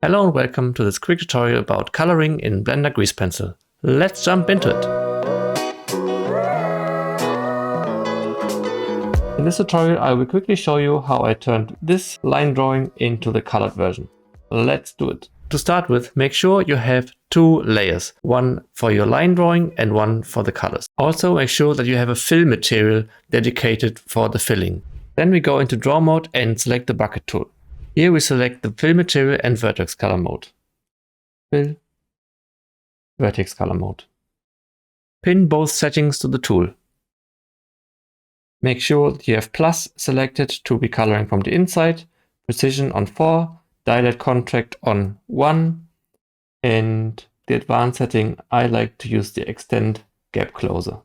Hello and welcome to this quick tutorial about coloring in Blender Grease Pencil. Let's jump into it! In this tutorial I will quickly show you how I turned this line drawing into the colored version. Let's do it! To start with, make sure you have two layers, one for your line drawing and one for the colors. Also make sure that you have a fill material dedicated for the filling. Then we go into draw mode and select the bucket tool. Here we select the fill material and vertex color mode. Fill, vertex color mode. Pin both settings to the tool. Make sure that you have plus selected to be coloring from the inside, precision on 4, dilate contract on 1, and the advanced setting I like to use the extend gap closer.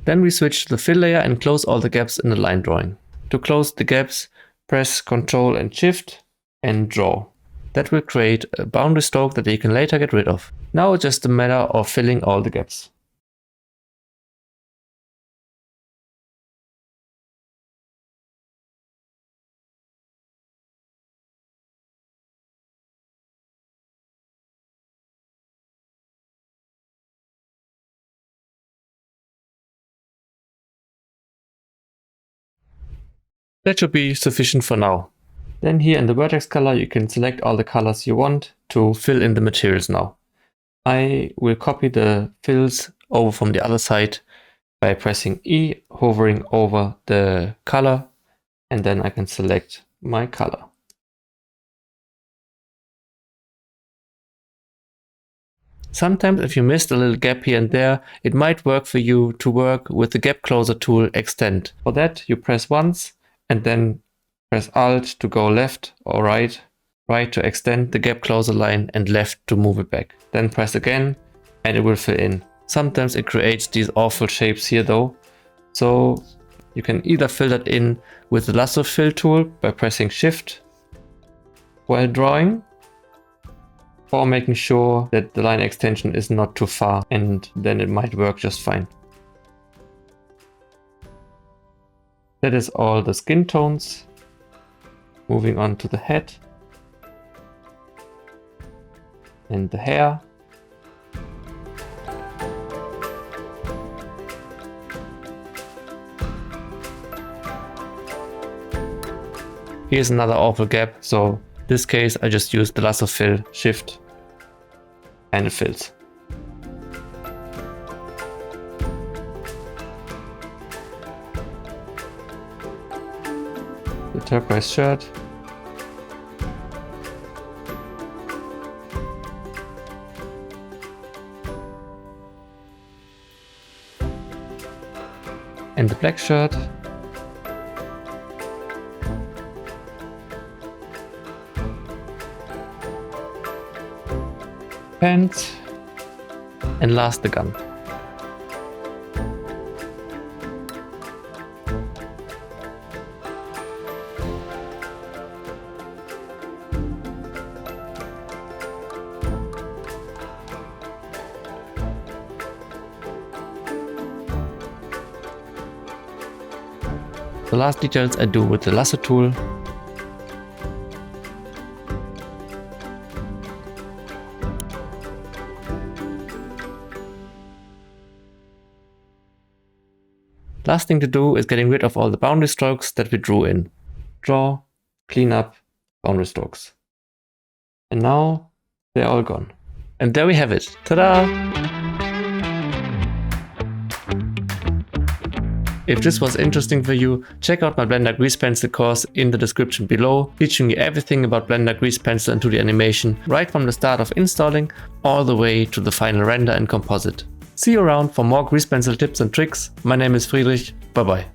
Then we switch to the fill layer and close all the gaps in the line drawing. To close the gaps, press Ctrl and Shift and draw. That will create a boundary stroke that you can later get rid of. Now it's just a matter of filling all the gaps. That should be sufficient for now. Then here in the vertex color you can select all the colors you want to fill in the materials now. I will copy the fills over from the other side by pressing E, hovering over the color, and then I can select my color. Sometimes if you missed a little gap here and there, it might work for you to work with the gap closer tool extend. For that you press once and then press Alt to go left or right, right to extend the gap closer line and left to move it back. Then press again and it will fill in. Sometimes it creates these awful shapes here though. So you can either fill that in with the lasso fill tool by pressing Shift while drawing, or making sure that the line extension is not too far, and then it might work just fine. That is all the skin tones. Moving on to the head and the hair. Here's another awful gap, so in this case I just use the lasso fill, Shift, and it fills. The turquoise shirt. And the black shirt. Pants. And last the gun. The last details I do with the lasso tool. Last thing to do is getting rid of all the boundary strokes that we drew in. Draw, clean up, boundary strokes. And now they're all gone. And there we have it. Ta-da! If this was interesting for you, check out my Blender Grease Pencil course in the description below, teaching you everything about Blender Grease Pencil and 2D animation, right from the start of installing all the way to the final render and composite. See you around for more Grease Pencil tips and tricks. My name is Friedrich. Bye bye.